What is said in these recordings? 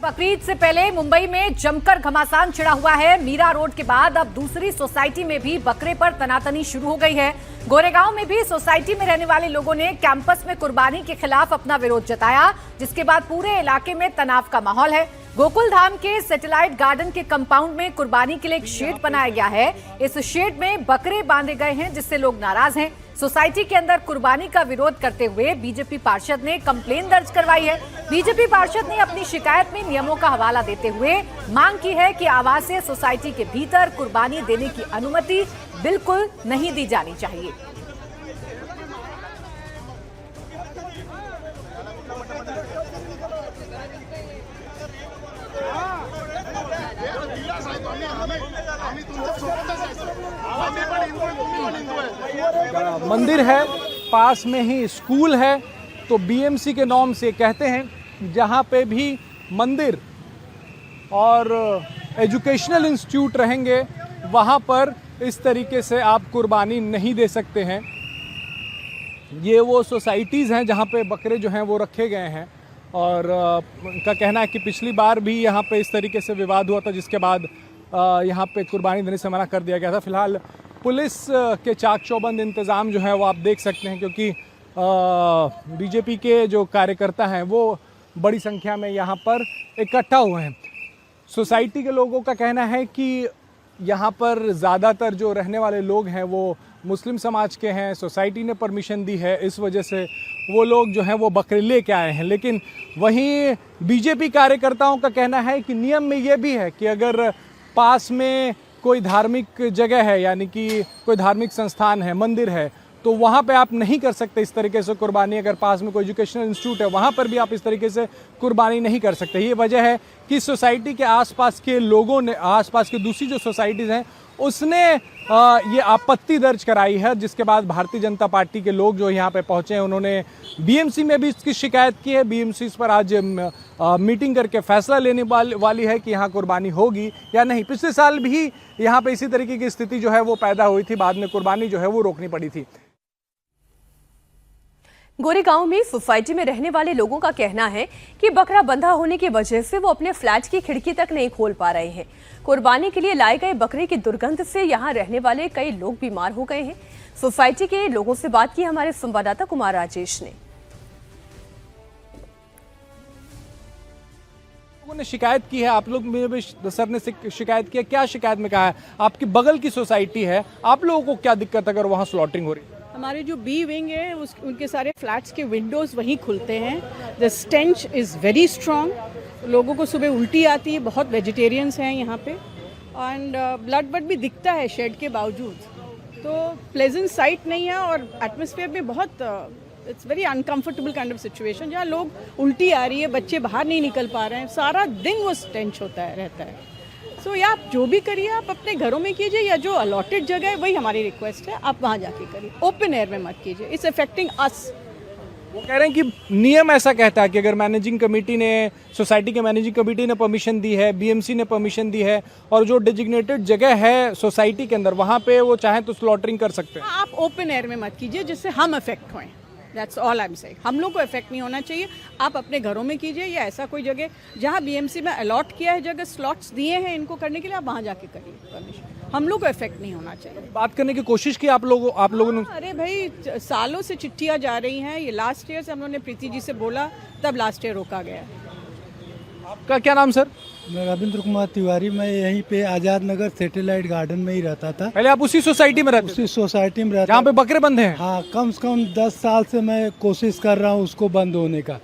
बकरीद से पहले मुंबई में जमकर घमासान छिड़ा हुआ है। मीरा रोड के बाद अब दूसरी सोसाइटी में भी बकरे पर तनातनी शुरू हो गई है। गोरेगांव में भी सोसाइटी में रहने वाले लोगों ने कैंपस में कुर्बानी के खिलाफ अपना विरोध जताया, जिसके बाद पूरे इलाके में तनाव का माहौल है। गोकुल धाम के सैटेलाइट गार्डन के कंपाउंड में कुर्बानी के लिए एक शेड बनाया गया है। इस शेड में बकरे बांधे गए हैं, जिससे लोग नाराज हैं। सोसाइटी के अंदर कुर्बानी का विरोध करते हुए बीजेपी पार्षद ने कंप्लेन दर्ज करवाई है। बीजेपी पार्षद ने अपनी शिकायत में नियमों का हवाला देते हुए मांग की है कि आवासीय सोसाइटी के भीतर कुर्बानी देने की अनुमति बिल्कुल नहीं दी जानी चाहिए। मंदिर है, पास में ही स्कूल है, तो बीएमसी के नॉर्म से कहते हैं जहाँ पे भी मंदिर और एजुकेशनल इंस्टीट्यूट रहेंगे वहाँ पर इस तरीके से आप कुर्बानी नहीं दे सकते हैं। ये वो सोसाइटीज़ हैं जहाँ पे बकरे जो हैं वो रखे गए हैं और उनका कहना है कि पिछली बार भी यहाँ पे इस तरीके से विवाद हुआ था, जिसके बाद यहाँ पे कुर्बानी देने से मना कर दिया गया था। फिलहाल पुलिस के चाक चौबंद इंतज़ाम जो है वो आप देख सकते हैं, क्योंकि बीजेपी के जो कार्यकर्ता हैं वो बड़ी संख्या में यहाँ पर इकट्ठा हुए हैं। सोसाइटी के लोगों का कहना है कि यहाँ पर ज़्यादातर जो रहने वाले लोग हैं वो मुस्लिम समाज के हैं। सोसाइटी ने परमिशन दी है, इस वजह से वो लोग जो हैं वो बकरे लेके आए हैं। लेकिन वहीं बीजेपी कार्यकर्ताओं का कहना है कि नियम में ये भी है कि अगर पास में कोई धार्मिक जगह है, यानी कि कोई धार्मिक संस्थान है, मंदिर है, तो वहाँ पे आप नहीं कर सकते इस तरीके से कुर्बानी। अगर पास में कोई एजुकेशनल इंस्टीट्यूट है वहाँ पर भी आप इस तरीके से कुर्बानी नहीं कर सकते। ये वजह है कि सोसाइटी के आसपास के लोगों ने, आसपास की दूसरी जो सोसाइटीज़ हैं उसने ये आपत्ति दर्ज कराई है, जिसके बाद भारतीय जनता पार्टी के लोग जो यहाँ पे पहुँचे हैं उन्होंने बीएमसी में भी इसकी शिकायत की है। बीएमसी इस पर आज मीटिंग करके फैसला लेने वाली है कि यहाँ कुर्बानी होगी या नहीं। पिछले साल भी यहाँ पे इसी तरीके की स्थिति जो है वो पैदा हुई थी, बाद में कुर्बानी जो है वो रोकनी पड़ी थी। गोरेगांव में सोसाइटी में रहने वाले लोगों का कहना है कि बकरा बंधा होने की वजह से वो अपने फ्लैट की खिड़की तक नहीं खोल पा रहे हैं। कुर्बानी के लिए लाए गए बकरे की दुर्गंध से यहां रहने वाले कई लोग बीमार हो गए हैं। सोसाइटी के लोगों से बात की हमारे संवाददाता कुमार राजेश ने। लोगों ने शिकायत की है, आप लोग भी सर ने शिकायत की है, क्या शिकायत में कहा है? आपकी बगल की सोसाइटी है, आप लोगों को क्या दिक्कत अगर वहाँ स्लॉटिंग हो रही है? हमारे जो बी विंग है उनके सारे फ्लैट्स के विंडोज़ वहीं खुलते हैं। The stench is very strong. लोगों को सुबह उल्टी आती है, बहुत वेजिटेरियंस हैं यहाँ पे, एंड ब्लड बट भी दिखता है शेड के बावजूद। तो प्लेजेंट साइट नहीं है और एटमॉस्फेयर में बहुत it's very uncomfortable kind of situation, जहाँ लोग उल्टी आ रही है, बच्चे बाहर नहीं निकल पा रहे हैं, सारा दिन वो स्टेंच रहता है। सो या आप जो भी करिए आप अपने घरों में कीजिए, या जो अलॉटेड जगह है वही हमारी रिक्वेस्ट है, आप वहाँ जाके करिए, ओपन एयर में मत कीजिए। इट्स अफेक्टिंग अस। वो कह रहे हैं कि नियम ऐसा कहता है कि अगर मैनेजिंग कमेटी ने, सोसाइटी के मैनेजिंग कमेटी ने परमिशन दी है, बीएमसी ने परमिशन दी है और जो डेजिग्नेटेड जगह है सोसाइटी के अंदर वहाँ पे वो चाहें तो स्लॉटरिंग कर सकते हैं। आप ओपन एयर में मत कीजिए जिससे हम अफेक्ट हों। That's all I am saying. हम लोग को इफेक्ट नहीं होना चाहिए। आप अपने घरों में कीजिए, या ऐसा कोई जगह जहाँ बीएमसी में अलॉट किया है जगह, स्लॉट्स दिए हैं इनको करने के लिए, आप वहाँ जाके करिए परमिशन। हम लोग को इफेक्ट नहीं होना चाहिए। बात करने की कोशिश की आप लोगों ने? अरे भाई, सालों से चिट्ठियाँ जा रही हैं। ये लास्ट ईयर से हम लोगों ने प्रीति जी से बोला, तब लास्ट ईयर रोका गया। आपका क्या नाम सर? मैं रविंद्र कुमार तिवारी। मैं यहीं पे आजाद नगर सैटेलाइट गार्डन में ही रहता था। पहले आप उसी सोसाइटी में रहते? उसी सोसाइटी में रहता, जहाँ पे बकरे बंधे हैं? हाँ, कम से कम 10 साल से मैं कोशिश कर रहा हूँ उसको बंद होने का।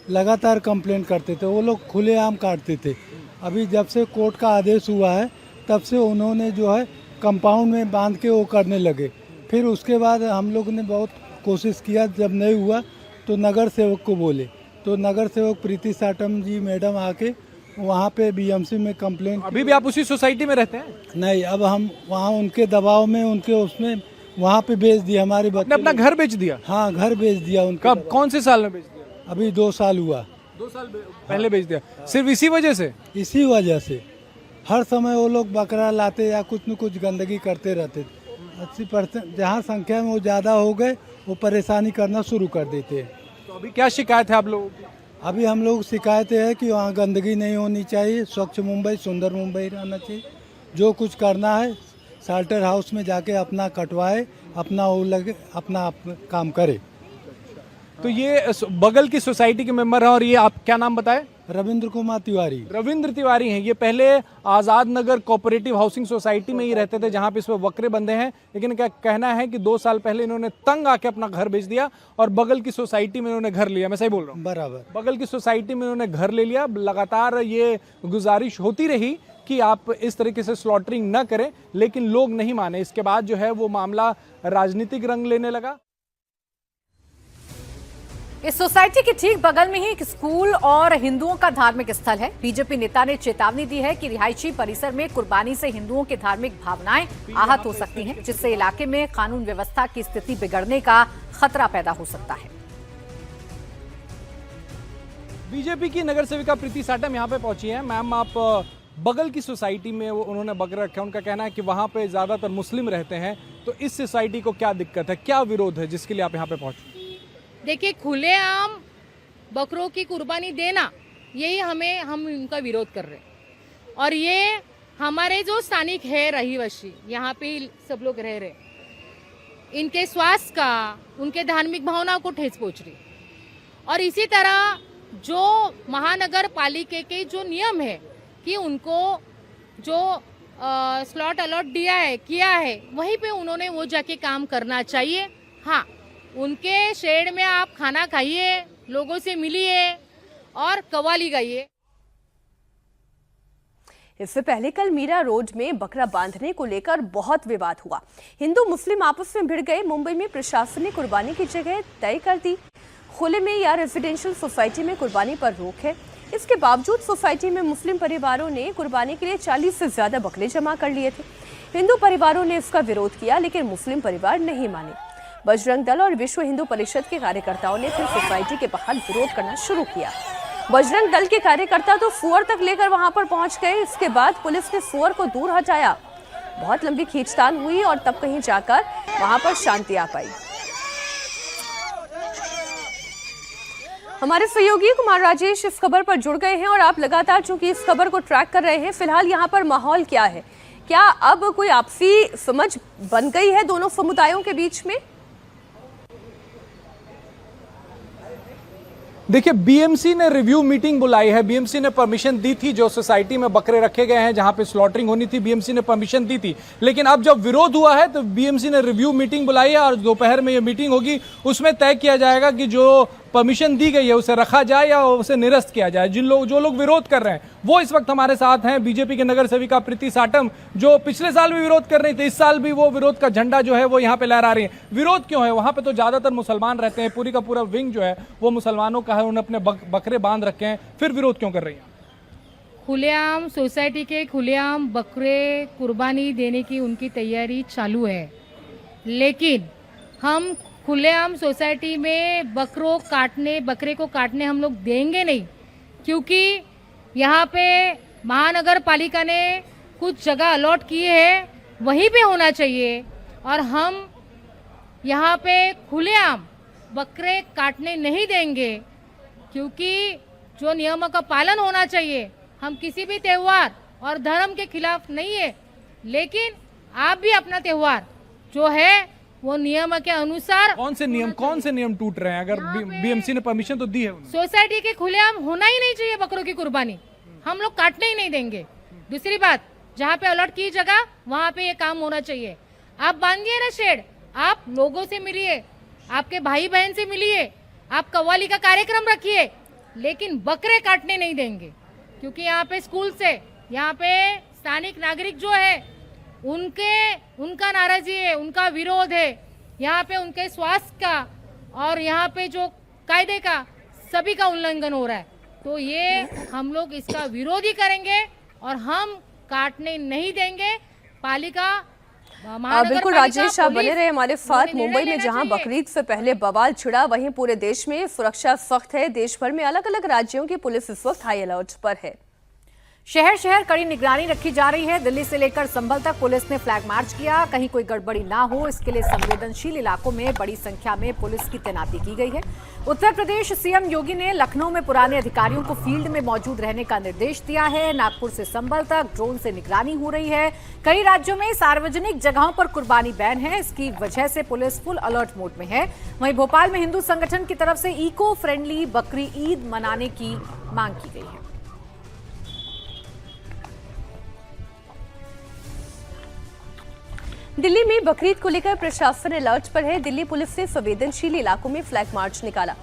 लगातार कंप्लेंट करते थे, वो लोग खुलेआम काटते थे। अभी जब से कोर्ट का आदेश हुआ है तब से उन्होंने जो है कंपाउंड में बांध के वो करने लगे। फिर उसके बाद हम लोग ने बहुत कोशिश किया, जब नहीं हुआ तो नगर सेवक को बोले, तो नगर सेवक प्रीति साटम जी मैडम आके वहाँ पे बीएमसी में कंप्लेंट। अभी भी आप उसी सोसाइटी में रहते हैं? नहीं, अब हम वहाँ उनके दबाव में, उनके उसमें वहाँ पे बेच दिया हमारे बच्चे। अपना घर बेच दिया? हाँ, घर बेच दिया उनका। कब, कौन से साल में बेच दिया? अभी 2 साल हुआ। 2 साल पहले बेच दिया? सिर्फ इसी वजह से? इसी वजह से हर समय वो लोग बकरा लाते या कुछ न कुछ गंदगी करते रहते थे। 80% जहाँ संख्या में वो ज़्यादा हो गए वो परेशानी करना शुरू कर देते हैं। तो अभी क्या शिकायत है आप लोगों की? अभी हम लोग शिकायतें है कि वहाँ गंदगी नहीं होनी चाहिए, स्वच्छ मुंबई सुंदर मुंबई रहना चाहिए। जो कुछ करना है साल्टर हाउस में जाके अपना कटवाए, अपना वो लगे, अपना काम करे। तो ये बगल की सोसाइटी के मेंबर हैं और ये आप क्या नाम बताए? रविंद्र कुमार तिवारी। रविंद्र तिवारी हैं। ये पहले Azad Nagar cooperative housing society में ही रहते थे जहां पे इस पर बकरे बंधे हैं, लेकिन क्या कहना है कि 2 साल पहले इन्होंने तंग आके अपना घर बेच दिया और बगल की सोसाइटी में इन्होंने घर लिया। मैं सही बोल रहा हूँ? बराबर। बगल की सोसाइटी में इन्होंने घर ले लिया। लगातार ये गुजारिश होती रही कि आप इस तरीके से स्लॉटरिंग न करें, लेकिन लोग नहीं माने। इसके बाद जो है वो मामला राजनीतिक रंग लेने लगा। इस सोसाइटी के ठीक बगल में ही एक स्कूल और हिंदुओं का धार्मिक स्थल है। बीजेपी नेता ने चेतावनी दी है कि रिहायशी परिसर में कुर्बानी से हिंदुओं की धार्मिक भावनाएं आहत हो सकती हैं, जिससे इलाके में कानून व्यवस्था की स्थिति बिगड़ने का खतरा पैदा हो सकता है। बीजेपी की नगर सेविका प्रीति साटम यहाँ पे पहुंची हैं। मैम, आप बगल की सोसाइटी में उन्होंने बकरा रखा है, उनका कहना है कि वहाँ पे ज्यादातर मुस्लिम रहते हैं, तो इस सोसाइटी को क्या दिक्कत है, क्या विरोध है जिसके लिए आप यहाँ पे पहुंचे? देखिए, खुलेआम बकरों की कुर्बानी देना, यही हम उनका विरोध कर रहे हैं। और ये हमारे जो स्थानिक है रहीवासी, यहाँ पे सब लोग रह रहे, इनके स्वास्थ्य का, उनके धार्मिक भावनाओं को ठेस पहुँच रही। और इसी तरह जो महानगर पालिका के जो नियम है कि उनको जो स्लॉट अलॉट किया है वहीं पे उन्होंने वो जाके काम करना चाहिए। हाँ, उनके शेड में आप खाना खाइए, लोगों से मिलिए और कव्वाली गाइए। इससे पहले कल मीरा रोड में बकरा बांधने को लेकर बहुत विवाद हुआ। हिंदू मुस्लिम आपस में भिड़ गए। मुंबई में प्रशासन ने कुर्बानी की जगह तय कर दी। खुले में या रेजिडेंशियल सोसाइटी में कुर्बानी पर रोक है। इसके बावजूद सोसाइटी में मुस्लिम परिवारों ने कुर्बानी के लिए 40 से ज्यादा बकरे जमा कर लिए थे। हिंदू परिवारों ने इसका विरोध किया, लेकिन मुस्लिम परिवार नहीं माने। बजरंग दल और विश्व हिंदू परिषद के कार्यकर्ताओं ने फिर सोसाइटी के बाहर विरोध करना शुरू किया। बजरंग दल के कार्यकर्ता तो सुअर तक लेकर वहां पर पहुंच गए। इसके बाद पुलिस ने सुअर को दूर हटाया। बहुत लंबी खींचतान हुई और तब कहीं जाकर वहां पर शांति आ पाई। हमारे सहयोगी कुमार राजेश इस खबर पर जुड़ गए हैं और आप लगातार चूंकि इस खबर को ट्रैक कर रहे हैं, फिलहाल यहाँ पर माहौल क्या है? क्या अब कोई आपसी समझ बन गई है दोनों समुदायों के बीच में? देखिए, बीएमसी ने रिव्यू मीटिंग बुलाई है। बीएमसी ने परमिशन दी थी, जो सोसाइटी में बकरे रखे गए हैं जहां पे स्लॉटरिंग होनी थी, बीएमसी ने परमिशन दी थी। लेकिन अब जब विरोध हुआ है तो बीएमसी ने रिव्यू मीटिंग बुलाई है और दोपहर में ये मीटिंग होगी। उसमें तय किया जाएगा कि जो परमिशन दी गई है उसे रखा जाए या उसे निरस्त किया जाए। जो लोग विरोध कर रहे हैं वो इस वक्त हमारे साथ हैं। बीजेपी के नगर सेविका प्रीति साटम, जो पिछले साल भी विरोध कर रही थी, इस साल भी वो विरोध का झंडा जो है वो यहाँ पे लहरा रही है। विरोध क्यों है? वहां पे तो ज्यादातर मुसलमान रहते हैं, पूरी का पूरा विंग जो है वो मुसलमानों का है, उन्होंने अपने बकरे बांध रखे हैं, फिर विरोध क्यों कर रही है? खुलेआम सोसाइटी के खुलेआम बकरे कुर्बानी देने की उनकी तैयारी चालू है, लेकिन हम खुलेआम सोसाइटी में बकरे को काटने हम लोग देंगे नहीं, क्योंकि यहाँ पे महानगर पालिका ने कुछ जगह अलॉट की है, वहीं पे होना चाहिए। और हम यहाँ पे खुलेआम बकरे काटने नहीं देंगे, क्योंकि जो नियमों का पालन होना चाहिए। हम किसी भी त्योहार और धर्म के खिलाफ नहीं है, लेकिन आप भी अपना त्योहार जो है वो नियम के अनुसार। कौन से नियम टूट रहे हैं? अगर बीएमसी ने परमिशन तो दी है उन्हें। सोसाइटी के खुलेआम होना ही नहीं चाहिए बकरों की कुर्बानी, हम लोग काटने ही नहीं देंगे। दूसरी बात, जहाँ पे अलॉट की जगह वहाँ पे ये काम होना चाहिए। आप बांधिए ना शेड, आप लोगों से मिलिए, आपके भाई बहन से मिलिए, आप कव्वाली का कार्यक्रम रखिए, लेकिन बकरे काटने नहीं देंगे। क्योंकि यहाँ पे स्कूल से, यहाँ पे स्थानिक नागरिक जो है उनका नाराजी है, उनका विरोध है। यहाँ पे उनके स्वास्थ्य का और यहाँ पे जो कायदे का सभी का उल्लंघन हो रहा है, तो ये हम लोग इसका विरोध ही करेंगे और हम काटने नहीं देंगे। पालिका बिल्कुल राजेश, आप बने रहे हमारे साथ। मुंबई में जहां बकरीद से पहले बवाल छिड़ा, वहीं पूरे देश में सुरक्षा सख्त है। देश भर में अलग अलग राज्यों की पुलिस इस वक्त हाई अलर्ट पर है। शहर शहर कड़ी निगरानी रखी जा रही है। दिल्ली से लेकर संभल तक पुलिस ने फ्लैग मार्च किया। कहीं कोई गड़बड़ी ना हो, इसके लिए संवेदनशील इलाकों में बड़ी संख्या में पुलिस की तैनाती की गई है। उत्तर प्रदेश सीएम योगी ने लखनऊ में पुराने अधिकारियों को फील्ड में मौजूद रहने का निर्देश दिया है। नागपुर से संभल तक ड्रोन से निगरानी हो रही है। कई राज्यों में सार्वजनिक जगहों पर कुर्बानी बैन है। इसकी वजह से पुलिस फुल अलर्ट मोड में है। वहीं भोपाल में हिंदू संगठन की तरफ से इको फ्रेंडली बकरी ईद मनाने की मांग की गई है। दिल्ली में बकरीद को लेकर प्रशासन अलर्ट पर है। दिल्ली पुलिस ने संवेदनशील इलाकों में फ्लैग मार्च निकाला।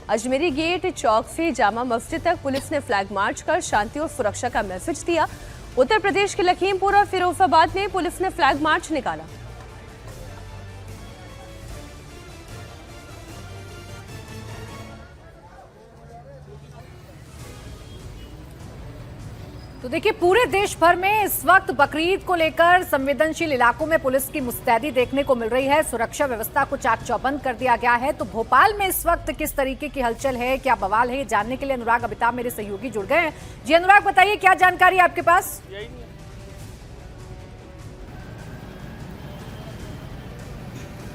अजमेरी गेट चौक से जामा मस्जिद तक पुलिस ने फ्लैग मार्च कर शांति और सुरक्षा का मैसेज दिया। उत्तर प्रदेश के लखीमपुर और फिरोजाबाद में पुलिस ने फ्लैग मार्च निकाला। तो देखिए, पूरे देश भर में इस वक्त बकरीद को लेकर संवेदनशील इलाकों में पुलिस की मुस्तैदी देखने को मिल रही है। सुरक्षा व्यवस्था को चाक चौबंद कर दिया गया है। तो भोपाल में इस वक्त किस तरीके की हलचल है, क्या बवाल है, जानने के लिए अनुराग अमिताभ मेरे सहयोगी जुड़ गए हैं। जी अनुराग, बताइए क्या जानकारी है आपके पास?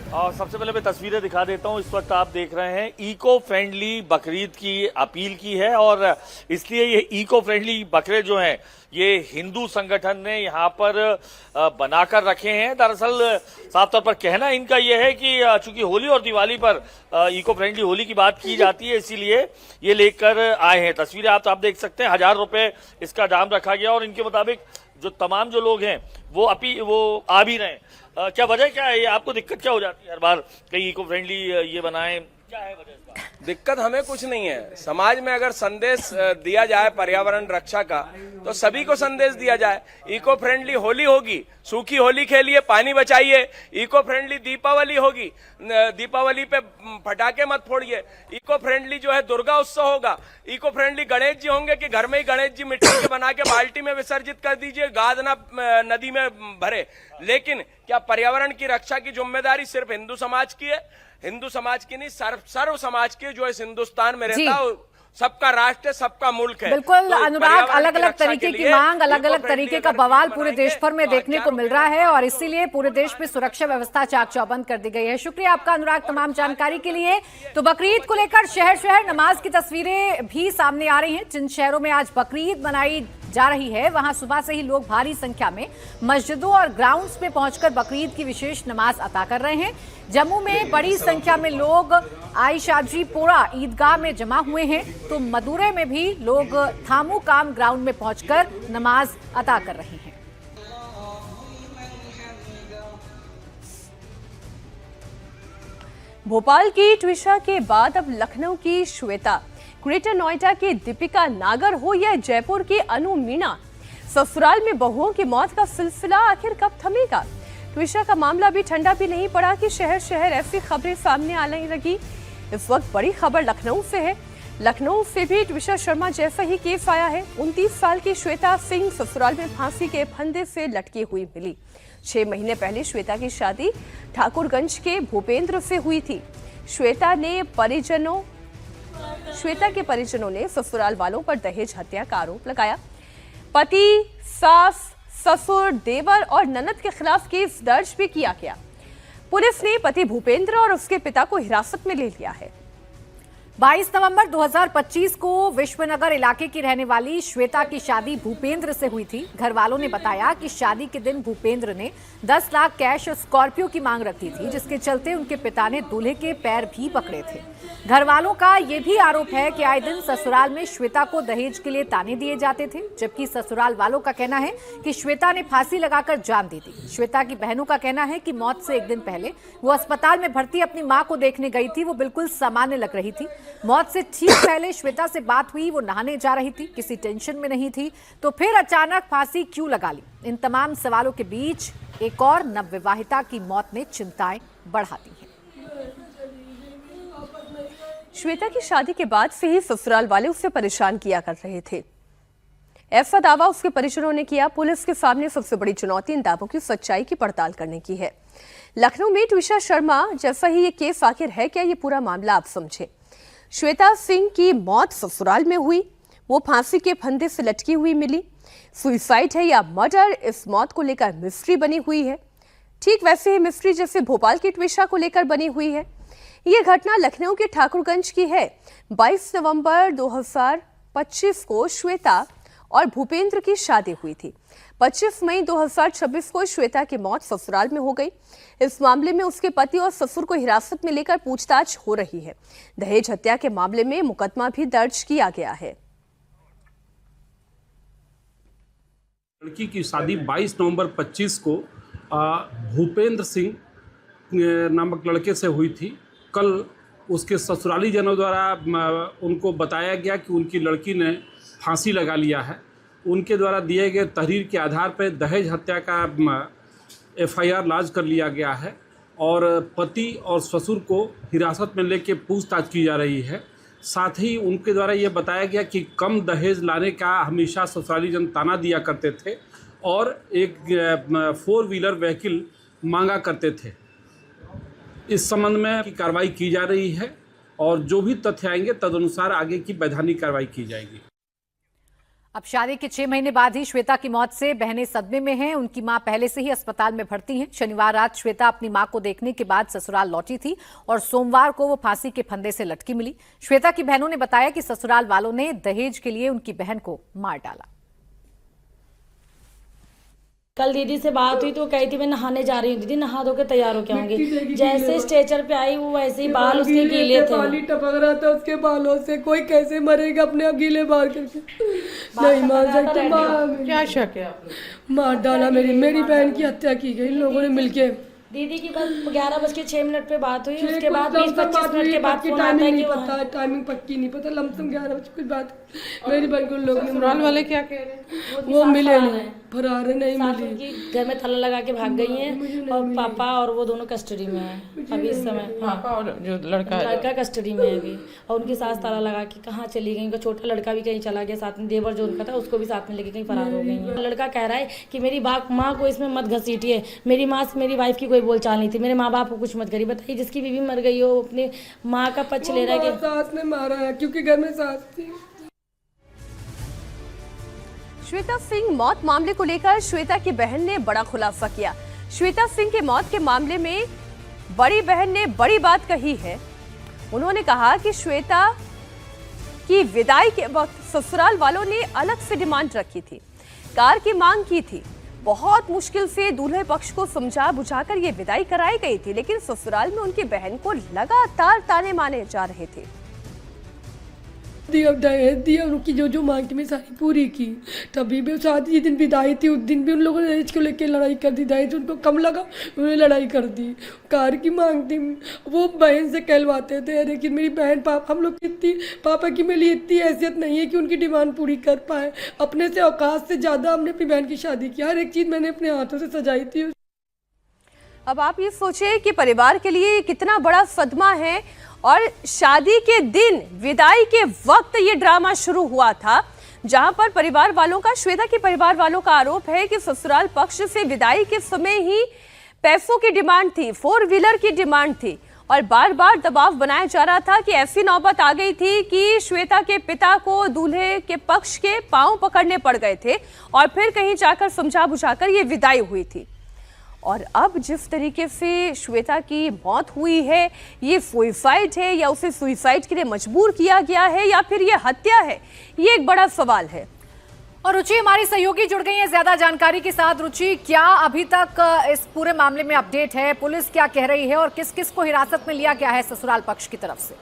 सबसे पहले मैं तस्वीरें दिखा देता हूं। इस वक्त आप देख रहे हैं इको फ्रेंडली बकरीद की अपील की है और इसलिए ये इको फ्रेंडली बकरे जो हैं ये हिंदू संगठन ने यहाँ पर बनाकर रखे हैं। दरअसल साफ तौर पर कहना इनका ये है कि चूंकि होली और दिवाली पर इको फ्रेंडली होली की बात की जाती है, इसीलिए ये लेकर आए हैं। तस्वीरें आप देख सकते हैं। 1000 रुपए इसका दाम रखा गया और इनके मुताबिक जो तमाम जो लोग हैं वो आ भी रहे हैं। क्या वजह क्या है? ये आपको दिक्कत क्या हो जाती है हर बार कहीं इको फ्रेंडली ये बनाएं? क्या है वजह इसका? दिक्कत हमें कुछ नहीं है। समाज में अगर संदेश दिया जाए पर्यावरण रक्षा का, तो सभी को संदेश दिया जाए। इको फ्रेंडली होली होगी, सूखी होली खेलिए, पानी बचाइए। इको फ्रेंडली दीपावली होगी, दीपावली पे पटाखे मत फोड़िए। इको फ्रेंडली जो है दुर्गा उत्सव होगा। इको फ्रेंडली गणेश जी होंगे कि घर में ही गणेश जी मिट्टी के बना के बाल्टी में विसर्जित कर दीजिए, गाद ना नदी में भरे। लेकिन क्या पर्यावरण की रक्षा की जिम्मेदारी सिर्फ हिंदू समाज की है? हिंदू समाज की नहीं, सर्व समाज की जो इस हिंदुस्तान में रहता है, सबका राष्ट्र, सबका मुल्क है। बिल्कुल अनुराग, अलग अलग तरीके की मांग, अलग अलग तरीके का बवाल पूरे देश भर में देखने को मिल रहा है और इसीलिए पूरे देश में सुरक्षा व्यवस्था चाक चौबंद कर दी गई है। शुक्रिया आपका अनुराग तमाम जानकारी के लिए। तो बकरीद को लेकर शहर शहर नमाज की तस्वीरें भी सामने आ रही हैं। जिन शहरों में आज बकरीद मनाई जा रही है वहां सुबह से ही लोग भारी संख्या में मस्जिदों और ग्राउंड्स में पहुंचकर बकरीद की विशेष नमाज अता कर रहे हैं। जम्मू में बड़ी संख्या में लोग आयशाजी पोरा ईदगाह में जमा हुए हैं। तो मदुरै में भी लोग थामू काम ग्राउंड में पहुंचकर नमाज अता कर रहे हैं। भोपाल की ट्विशा के बाद अब लखनऊ की श्वेता, ग्रेटर नोएडा की दीपिका नागर हो या जयपुर की अनु मीणा, ससुराल में बहुओं की मौत का सिलसिला आखिर कब थमेगा? ट्विशा का मामला भी ठंडा भी नहीं पड़ा कि शहर शहर ऐसी खबरें सामने आने लगी। इस वक्त बड़ी खबर लखनऊ से है। लखनऊ से भी ट्विशा शर्मा जैसा ही केस आया है। 29 साल की श्वेता सिंह ससुराल में फांसी के फंदे से लटकी हुई मिली। 6 महीने पहले श्वेता की शादी ठाकुरगंज के भूपेंद्र से हुई थी। श्वेता के परिजनों ने ससुराल वालों पर दहेज हत्या का आरोप लगाया। पति, सास, ससुर, देवर और ननद के खिलाफ केस दर्ज भी किया गया। पुलिस ने पति भूपेंद्र और उसके पिता को हिरासत में ले लिया है। 22 नवंबर 2025 को विश्वनगर इलाके की रहने वाली श्वेता की शादी भूपेंद्र से हुई थी। घर वालों ने बताया कि शादी के दिन भूपेंद्र ने 10 लाख कैश और स्कॉर्पियो की मांग रखी थी, जिसके चलते उनके पिता ने दूल्हे के पैर भी पकड़े थे। घर वालों का यह भी आरोप है कि आए दिन ससुराल में श्वेता को दहेज के लिए ताने दिए जाते थे, जबकि ससुराल वालों का कहना है कि श्वेता ने फांसी लगाकर जान दी थी। श्वेता की बहनों का कहना है कि मौत से एक दिन पहले वो अस्पताल में भर्ती अपनी मां को देखने गई थी। वो बिल्कुल सामान्य लग रही थी। मौत से ठीक पहले श्वेता से बात हुई, वो नहाने जा रही थी, किसी टेंशन में नहीं थी, तो फिर अचानक फांसी क्यों लगा ली? इन तमाम सवालों के बीच एक और नवविवाहिता की मौत ने चिंताएं बढ़ा दी हैं। श्वेता की शादी के बाद से ही ससुराल वाले उसे परेशान किया कर रहे थे, ऐसा दावा उसके परिजनों ने किया। पुलिस के सामने सबसे बड़ी चुनौती इन दावों की सच्चाई की पड़ताल करने की है। लखनऊ में ट्विशा शर्मा जैसा ही ये केस आखिर है क्या, ये पूरा मामला आप समझे। श्वेता सिंह की मौत ससुराल में हुई। वो फांसी के फंदे से लटकी हुई मिली। सुइसाइड है या मर्डर, इस मौत को लेकर मिस्ट्री बनी हुई है। ठीक वैसे ही मिस्ट्री जैसे भोपाल की ट्विशा को लेकर बनी हुई है। ये घटना लखनऊ के ठाकुरगंज की है। 22 नवंबर 2025 को श्वेता और भूपेंद्र की शादी हुई थी। 25 मई 2026 को श्वेता की मौत ससुराल में हो गई। इस मामले में उसके पति और ससुर को हिरासत में लेकर पूछताछ हो रही है। दहेज हत्या के मामले में मुकदमा भी दर्ज किया गया है। लड़की की शादी 22 नवंबर 25 को भूपेंद्र सिंह नामक लड़के से हुई थी। कल उसके ससुराली जनों द्वारा उनको बताया गया कि उनकी लड़की ने फांसी लगा लिया है। उनके द्वारा दिए गए तहरीर के आधार पर दहेज हत्या का FIR लॉन्च कर लिया गया है और पति और ससुर को हिरासत में लेकर पूछताछ की जा रही है। साथ ही उनके द्वारा ये बताया गया कि कम दहेज लाने का हमेशा ससुराली जन ताना दिया करते थे और एक 4 व्हीलर व्हीकल मांगा करते थे। इस संबंध में कार्रवाई की जा रही है और जो भी तथ्य आएंगे तदनुसार आगे की वैधानिक कार्रवाई की जाएगी। अब शादी के 6 महीने बाद ही श्वेता की मौत से बहनें सदमे में हैं। उनकी मां पहले से ही अस्पताल में भर्ती हैं। शनिवार रात श्वेता अपनी मां को देखने के बाद ससुराल लौटी थी और सोमवार को वो फांसी के फंदे से लटकी मिली। श्वेता की बहनों ने बताया कि ससुराल वालों ने दहेज के लिए उनकी बहन को मार डाला। कल दीदी से बात हुई तो वो कही थी मैं नहाने जा रही हूँ दीदी, नहा धो के तैयार होके आऊंगी। जैसे स्ट्रेचर पे आई वो वैसे ही बाल उसके गीले थे, पानी टपक रहा था उसके बालों से। कोई कैसे मरेगा अपने गीले बाल करके? नहीं मार सकते। क्या शक है? मार डाला। मेरी बहन की हत्या की गई इन लोगों ने मिलके। दीदी की बस 11:06 पे बात हुई। उसके बाद 20-25 मिनट के बाद फोन आता है कि पता टाइमिंग पक्की नहीं पता, लमसम 11 बजे कुछ बात। मेरी बहन को लोग ससुराल वाले क्या कह रहे हैं? वो मिले नहीं, फरार नहीं मिली। घर में ताला लगा के भाग गई हैं और पापा और वो दोनों कस्टडी में हैं अभी इस समय। पापा और जो लड़का कस्टडी में है अभी, और उनकी सास ताला लगा के कहाँ चली गई। उनका छोटा लड़का भी कहीं चला गया साथ में, देवर जो उनका था उसको भी साथ में लेके कहीं फरार हो गई है। लड़का कह रहा है कि मेरी माँ को इसमें मत घसीटिए, मेरी माँ से मेरी वाइफ की कोई बोलचाल नहीं थी, मेरे माँ बाप को कुछ मत करिए। बताइए जिसकी बीवी मर गई हो अपने माँ का पक्ष ले रहा है कि सास ने मारा है क्योंकि घर में सास थी। श्वेता सिंह मौत मामले को लेकर श्वेता की बहन ने बड़ा खुलासा किया। श्वेता सिंह के मौत के मामले में बड़ी बहन ने बड़ी बात कही है। उन्होंने कहा कि श्वेता की विदाई के वक्त ससुराल वालों ने अलग से डिमांड रखी थी, कार की मांग की थी। बहुत मुश्किल से दूल्हे पक्ष को समझा बुझाकर ये विदाई कराई गई थी, लेकिन ससुराल में उनकी बहन को लगातार ताने माने जा रहे थे। दिया उनकी जो मांग थी मैं सारी पूरी की। तभी भी शादी जिस दिन विदाई थी उस दिन भी उन लोगों ने दहेज को लेकर लड़ाई कर दी। दहेज उनको कम लगा, उन्होंने लड़ाई कर दी। कार की मांग थी, वो बहन से कहलवाते थे, लेकिन मेरी बहन हम लोग की इतनी पापा की मेरे लिए इतनी हैसियत नहीं है कि उनकी डिमांड पूरी कर पाए। अपने से औकात से ज़्यादा हमने अपनी बहन की शादी की, हर एक चीज़ मैंने अपने हाथों से सजाई थी। अब आप ये सोचिए कि परिवार के लिए कितना बड़ा सदमा है और शादी के दिन विदाई के वक्त ये ड्रामा शुरू हुआ था, जहां पर परिवार वालों का, श्वेता के परिवार वालों का आरोप है कि ससुराल पक्ष से विदाई के समय ही पैसों की डिमांड थी, 4 व्हीलर की डिमांड थी और बार बार दबाव बनाया जा रहा था कि ऐसी नौबत आ गई थी कि श्वेता के पिता को दूल्हे के पक्ष के पांव पकड़ने पड़ गए थे और फिर कहीं जाकर समझा बुझाकर ये विदाई हुई थी। और अब जिस तरीके से श्वेता की मौत हुई है, ये सुसाइड है या उसे सुसाइड के लिए मजबूर किया गया है या फिर ये हत्या है, ये एक बड़ा सवाल है। और रुचि हमारी सहयोगी जुड़ गई है ज्यादा जानकारी के साथ। रुचि, क्या अभी तक इस पूरे मामले में अपडेट है? पुलिस क्या कह रही है और किस किस को हिरासत में लिया गया है ससुराल पक्ष की तरफ से?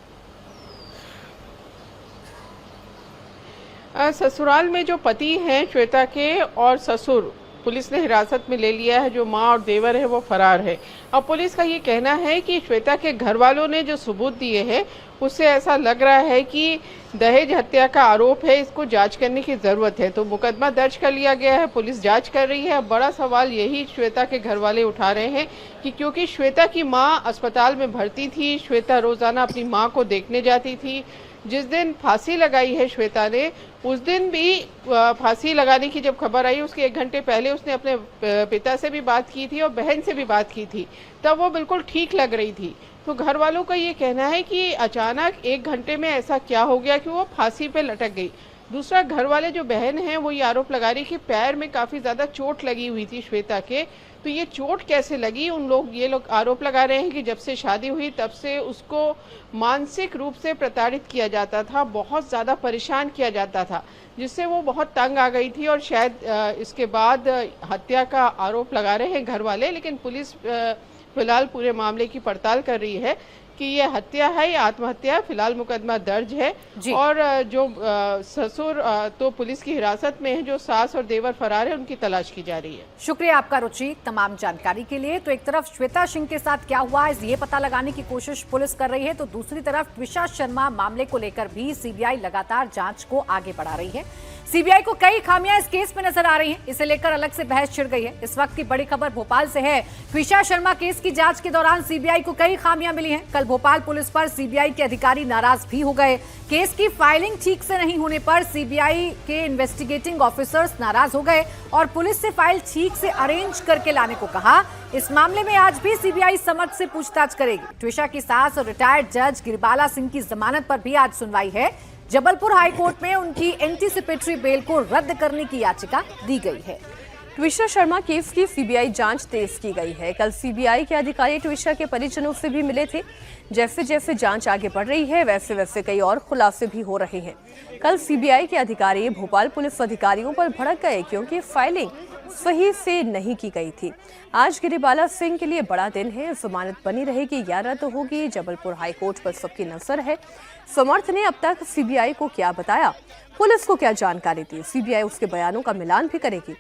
ससुराल में जो पति हैं श्वेता के और ससुर पुलिस ने हिरासत में ले लिया है। जो मां और देवर है वो फरार है। अब पुलिस का ये कहना है कि श्वेता के घर वालों ने जो सबूत दिए हैं उससे ऐसा लग रहा है कि दहेज हत्या का आरोप है, इसको जांच करने की ज़रूरत है। तो मुकदमा दर्ज कर लिया गया है, पुलिस जांच कर रही है। अब बड़ा सवाल यही श्वेता के घर वाले उठा रहे हैं कि क्योंकि श्वेता की माँ अस्पताल में भर्ती थी, श्वेता रोज़ाना अपनी माँ को देखने जाती थी। जिस दिन फांसी लगाई है श्वेता ने, उस दिन भी फांसी लगाने की जब खबर आई उसके 1 घंटे पहले उसने अपने पिता से भी बात की थी और बहन से भी बात की थी, तब वो बिल्कुल ठीक लग रही थी। तो घर वालों का ये कहना है कि अचानक 1 घंटे में ऐसा क्या हो गया कि वो फांसी पे लटक गई। दूसरा, घर वाले जो बहन हैं वो ये आरोप लगा रही कि पैर में काफ़ी ज़्यादा चोट लगी हुई थी श्वेता के। तो ये चोट कैसे लगी, ये लोग आरोप लगा रहे हैं कि जब से शादी हुई तब से उसको मानसिक रूप से प्रताड़ित किया जाता था, बहुत ज़्यादा परेशान किया जाता था, जिससे वो बहुत तंग आ गई थी और शायद इसके बाद हत्या का आरोप लगा रहे हैं घर वाले। लेकिन पुलिस फिलहाल पूरे मामले की पड़ताल कर रही है कि ये हत्या है या आत्महत्या। फिलहाल मुकदमा दर्ज है और जो ससुर तो पुलिस की हिरासत में है, जो सास और देवर फरार है, उनकी तलाश की जा रही है। शुक्रिया आपका रुचि तमाम जानकारी के लिए। तो एक तरफ श्वेता सिंह के साथ क्या हुआ ये पता लगाने की कोशिश पुलिस कर रही है, तो दूसरी तरफ ट्विशा शर्मा मामले को लेकर भी सीबीआई लगातार जांच को आगे बढ़ा रही है। सीबीआई को कई खामियां इस केस में नजर आ रही हैं, इसे लेकर अलग से बहस छिड़ गई है। इस वक्त की बड़ी खबर भोपाल से है। ट्विशा शर्मा केस की जांच के दौरान सीबीआई को कई खामियां मिली हैं। कल भोपाल पुलिस पर सीबीआई के अधिकारी नाराज भी हो गए। केस की फाइलिंग ठीक से नहीं होने पर सीबीआई के इन्वेस्टिगेटिंग ऑफिसर्स नाराज हो गए और पुलिस से फाइल ठीक से अरेंज करके लाने को कहा। इस मामले में आज भी सीबीआई समझ से पूछताछ करेगी। ट्विशा की सास और रिटायर्ड जज गिरिबाला सिंह की जमानत पर भी आज सुनवाई है। जबलपुर हाईकोर्ट में उनकी एंटीसिपेटरी बेल को रद्द करने की याचिका दी गई है। ट्विशा शर्मा केस की सीबीआई जांच तेज की गई है। कल सीबीआई के अधिकारी ट्विशा के परिजनों से भी मिले थे। जैसे जैसे जांच आगे बढ़ रही है वैसे वैसे कई और खुलासे भी हो रहे हैं। कल सीबीआई के अधिकारी भोपाल पुलिस अधिकारियों पर भड़क गए क्योंकि फाइलिंग सही से नहीं की गई थी। आज गिरिबाला सिंह के लिए बड़ा दिन है। जमानत बनी रहेगी या रद्द होगी, जबलपुर हाईकोर्ट पर सबकी नजर है। समर्थ ने अब तक सीबीआई को क्या बताया, पुलिस को क्या जानकारी दी, सीबीआई उसके बयानों का मिलान भी करेगी।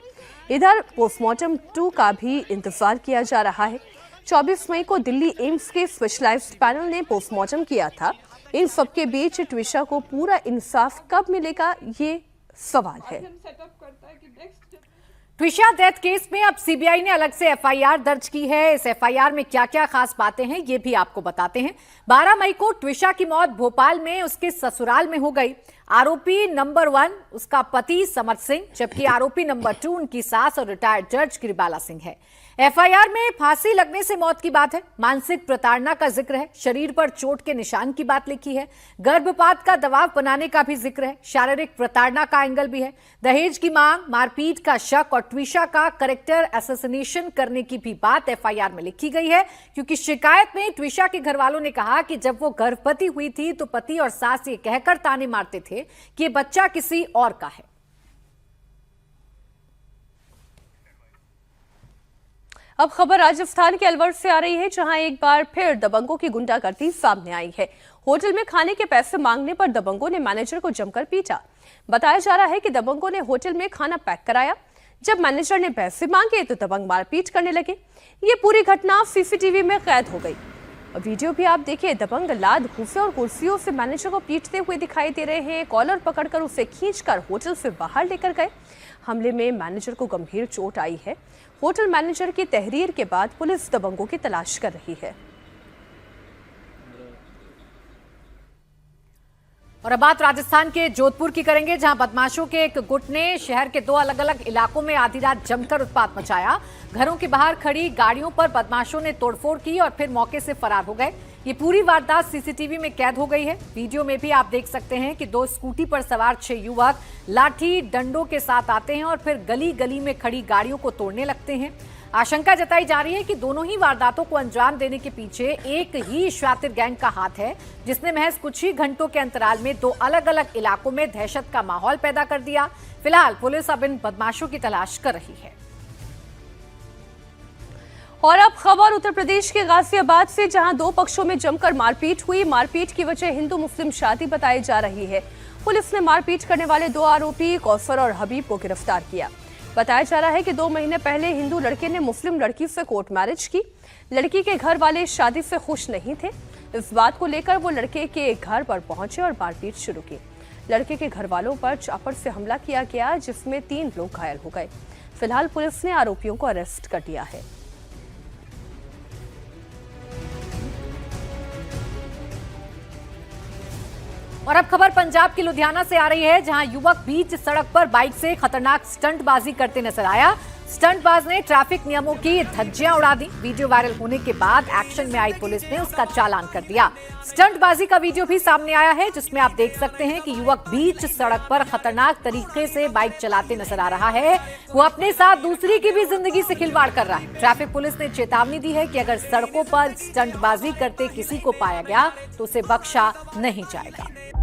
इधर पोस्टमार्टम 2 का भी इंतजार किया जा रहा है। 24 मई को दिल्ली एम्स के स्पेशलाइज्ड पैनल ने पोस्टमार्टम किया था। इन सबके बीच ट्विशा को पूरा इंसाफ कब मिलेगा, ये सवाल है। ट्विशा डेथ केस में अब सीबीआई ने अलग से एफआईआर दर्ज की है। इस एफआईआर में क्या क्या खास बातें हैं ये भी आपको बताते हैं। 12 मई को ट्विशा की मौत भोपाल में उसके ससुराल में हो गई। आरोपी नंबर 1 उसका पति समर्थ सिंह, जबकि आरोपी नंबर 2 उनकी सास और रिटायर्ड जज गिरिबाला सिंह है। एफआईआर में फांसी लगने से मौत की बात है, मानसिक प्रताड़ना का जिक्र है, शरीर पर चोट के निशान की बात लिखी है, गर्भपात का दबाव बनाने का भी जिक्र है, शारीरिक प्रताड़ना का एंगल भी है, दहेज की मांग, मारपीट का शक और ट्विशा का कैरेक्टर असैसिनेशन करने की भी बात एफआईआर में लिखी गई है। क्योंकि शिकायत में ट्विशा के घर वालों ने कहा कि जब वो गर्भवती हुई थी तो पति और सास ये कहकर ताने मारते थे कि ये बच्चा किसी और का है। अब खबर राजस्थान के अलवर से आ रही है, जहां एक बार फिर दबंगों की गुंडागर्दी सामने आई है। होटल में खाने के पैसे मांगने पर दबंगों ने मैनेजर को जमकर पीटा। बताया जा रहा है कि दबंगों ने होटल में खाना पैक कराया। जब मैनेजर ने पैसे मांगे तो दबंग मारपीट करने लगे। ये पूरी घटना सीसीटीवी में कैद हो गई। वीडियो भी आप देखिए। दबंग लाद भूसे और कुर्सियों से मैनेजर को पीटते हुए दिखाई दे रहे हैं। कॉलर पकड़कर उसे खींचकर होटल से बाहर लेकर गए। हमले में मैनेजर को गंभीर चोट आई है। होटल मैनेजर की तहरीर के बाद पुलिस दबंगों की तलाश कर रही है। और अब बात राजस्थान के जोधपुर की करेंगे, जहां बदमाशों के एक गुट ने शहर के 2 अलग अलग इलाकों में आधी रात जमकर उत्पात मचाया। घरों के बाहर खड़ी गाड़ियों पर बदमाशों ने तोड़फोड़ की और फिर मौके से फरार हो गए। ये पूरी वारदात सीसीटीवी में कैद हो गई है। वीडियो में भी आप देख सकते हैं कि 2 स्कूटी पर सवार 6 युवक लाठी डंडों के साथ आते हैं और फिर गली गली में खड़ी गाड़ियों को तोड़ने लगते हैं। आशंका जताई जा रही है कि दोनों ही वारदातों को अंजाम देने के पीछे एक ही शातिर गैंग का हाथ है, जिसने महज कुछ ही घंटों के अंतराल में 2 अलग अलग इलाकों में दहशत का माहौल पैदा कर दिया। फिलहाल पुलिस अब इन बदमाशों की तलाश कर रही है। और अब खबर उत्तर प्रदेश के गाजियाबाद से, जहां 2 पक्षों में जमकर मारपीट हुई। मारपीट की वजह हिंदू मुस्लिम शादी बताई जा रही है। पुलिस ने मारपीट करने वाले 2 आरोपी कौसर और हबीब को गिरफ्तार किया। बताया जा रहा है कि 2 महीने पहले हिंदू लड़के ने मुस्लिम लड़की से कोर्ट मैरिज की। लड़की के घर वाले शादी से खुश नहीं थे। इस बात को लेकर वो लड़के के घर पर पहुंचे और मारपीट शुरू की। लड़के के घर वालों पर चापर से हमला किया गया, जिसमें 3 लोग घायल हो गए। फिलहाल पुलिस ने आरोपियों को अरेस्ट कर लिया है। और अब खबर पंजाब की लुधियाना से आ रही है, जहां युवक बीच सड़क पर बाइक से खतरनाक स्टंटबाजी करते नजर आया। स्टंटबाज ने ट्रैफिक नियमों की धज्जियां उड़ा दी। वीडियो वायरल होने के बाद एक्शन में आई पुलिस ने उसका चालान कर दिया। स्टंटबाजी का वीडियो भी सामने आया है, जिसमें आप देख सकते हैं कि युवक बीच सड़क पर खतरनाक तरीके से बाइक चलाते नजर आ रहा है। वो अपने साथ दूसरी की भी जिंदगी से खिलवाड़ कर रहा है। ट्रैफिक पुलिस ने चेतावनी दी है कि अगर सड़कों पर स्टंटबाजी करते किसी को पाया गया तो उसे बख्शा नहीं जाएगा।